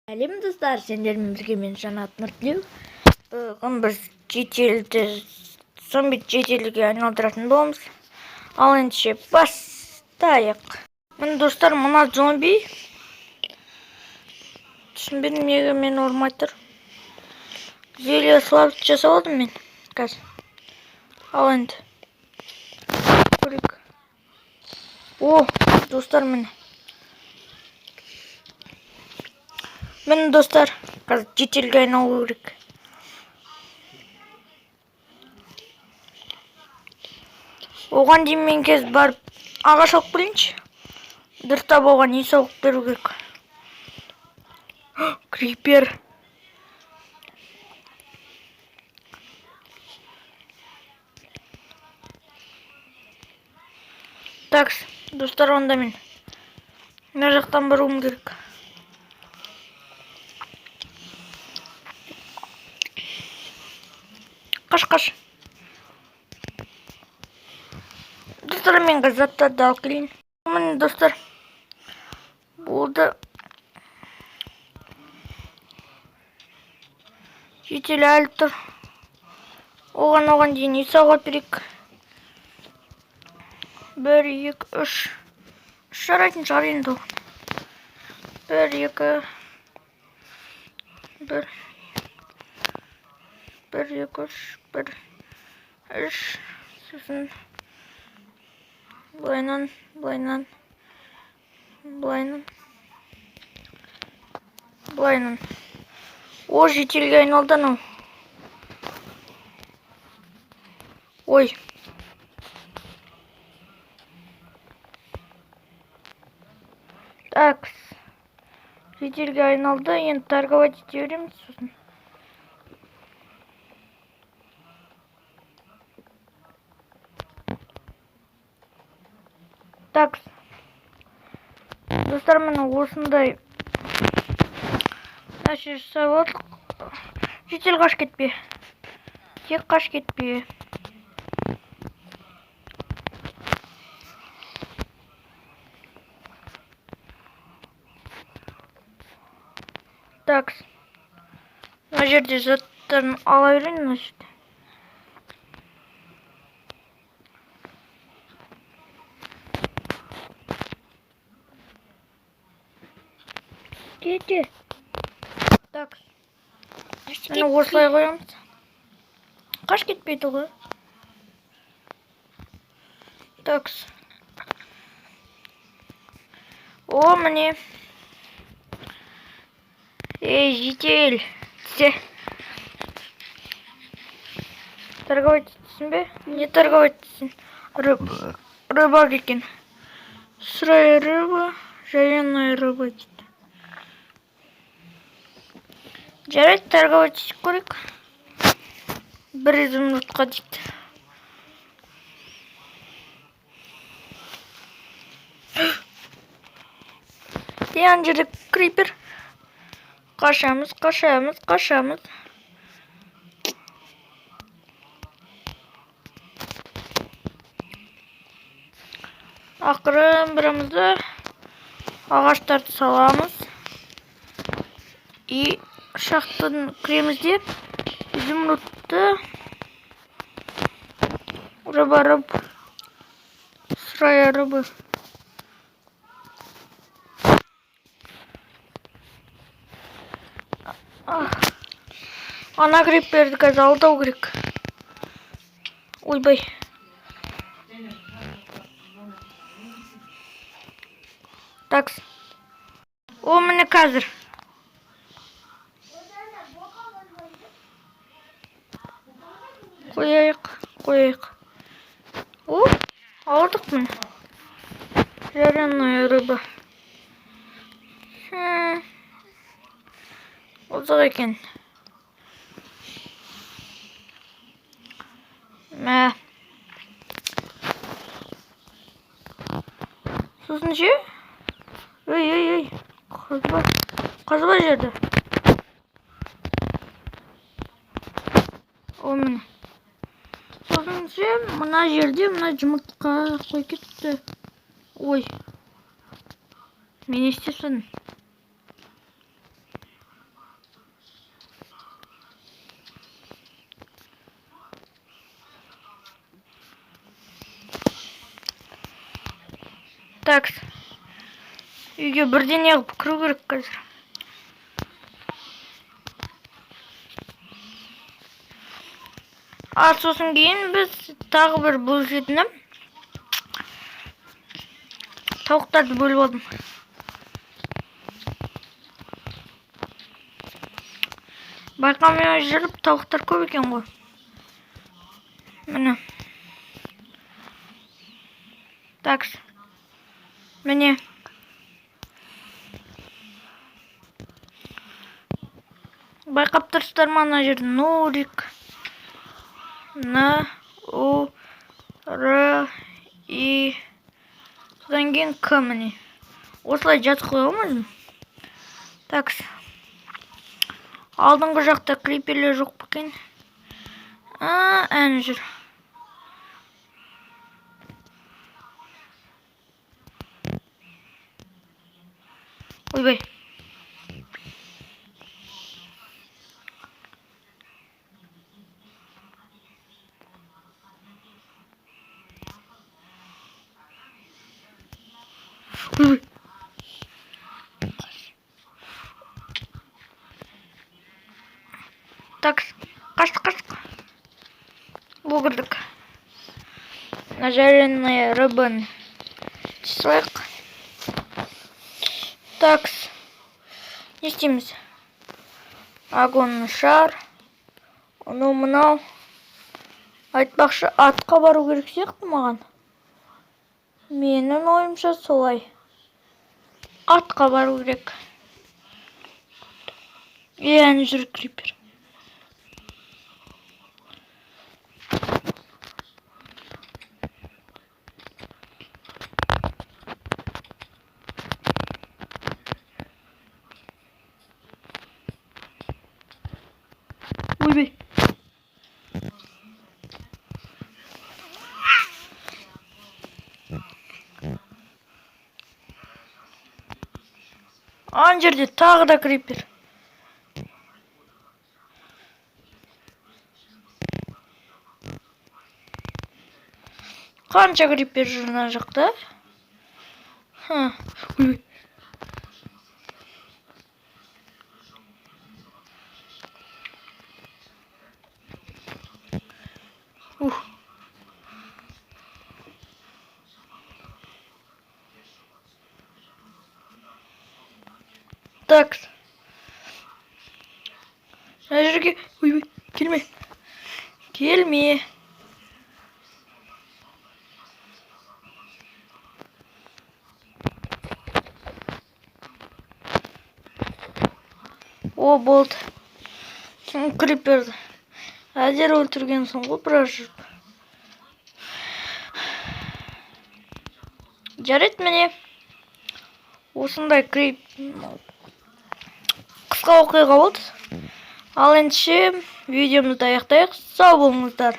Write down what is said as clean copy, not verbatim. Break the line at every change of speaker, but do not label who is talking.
Сәлем достар, сендермен бірге мен Жанат Нұртілеу. Бүгін біз зомби жетелге айналдыратын боламыз. Ал ендеше бастайық. Міне достар, мына зомби. Түсінбедім, неге мені ұрмай тұр. Зелье слабость жасап алдым мен қазір. Ал енді көрейік. О, достар, міне достар, қазір жетелге айналу керек. Оған дейін мен кез барып ағаш алып келейінші. Дұрыстап оған үй сауық беру керек. Крипер. Так, достар, онда мен мына жақтан баруым керек. Қаш. Достар, мен заттарды алып келейін. Міне достар, болды. Жетелі әлі тұр. Оған дейін үй сауға берейік. 1, 2, 3. Жарайтын шығар енді оған. 1, 2, 1, 2, 3, 3. Сосын былайынан. О, жетелге айналды анау. Ой. Так. Жетелге айналды. Енді торговать ете береміз сосын. Так. Достар, міне осындай нәрсе жасап алдық. Жетел, қаш кетпе. Тек қаш кетпе. Так. Мына жерде заттарын ала берейін, мына жерде. Кете. Так. Мені осылай қоямыз. Қаш кетпейді ғой. Так. О, міне. Ей, жетел. Тізе. Торговать етсін бе? Не торговать етсін? Рыба екен. Сырая рыба, жареная рыба дейді. Жарайды, торговать етіп көрейік. 1 минутқа дейді. Ана жерде крипер. Қашамыз. Ақырын бірімізді ағаштарды саламыз. И шақтың кіреміз деп изумрудты рыба. Сырая рыба. Ана криперді қазір алдау керек. Ойбай. Так. О, міне қазір. Қояйық. О, алдық міне. Жареная рыба. Олдық екен. Мә. Сосын ше? Ой. Қазба жерді. О, міне. Сосын ше, мына жерде мына жұмыртқа қой кетті. Ой. Мен істесін. Так. Үйге бірдеңе қылып кіру керек қазір. Сосын кейін біз тағы бір бөлшетінім. Тауықтарды бөліп алдым. Байқамай жүріп тауықтар көп екен ғой. Міне. Так. Міне. Байқап тұрсыздар ма ана жерде Нурик. У Р И содан кейін К міне. Осылай жазып қойғанмын. Так. Алдыңғы жақта криперлер жоқ екен. Әне жүр. Ойбай. Ойбай. Так, қаштық. Бұғырдық. Жареная рыбаны. Числайық. Так. Не істейміз? Огонный шар. Мынау. Айтпақшы, атқа бару керек сияқты маған. Менің ойымша солай. Атқа бару керек. Әне жүр крипер. Ойбай. Ана жерде тағы да крипер. Қанша крипер жүр ана жақта? Ойбай. Так. Мына жерге, ойбай, келме. Келме. О, болды. Криперді. Әзер өлтірген соң ғой біраз жүріп. Жарайды міне. Осындай қысқа оқиға болды. Ал ендеше видеомызды аяқтайық. Сау болыңыздар.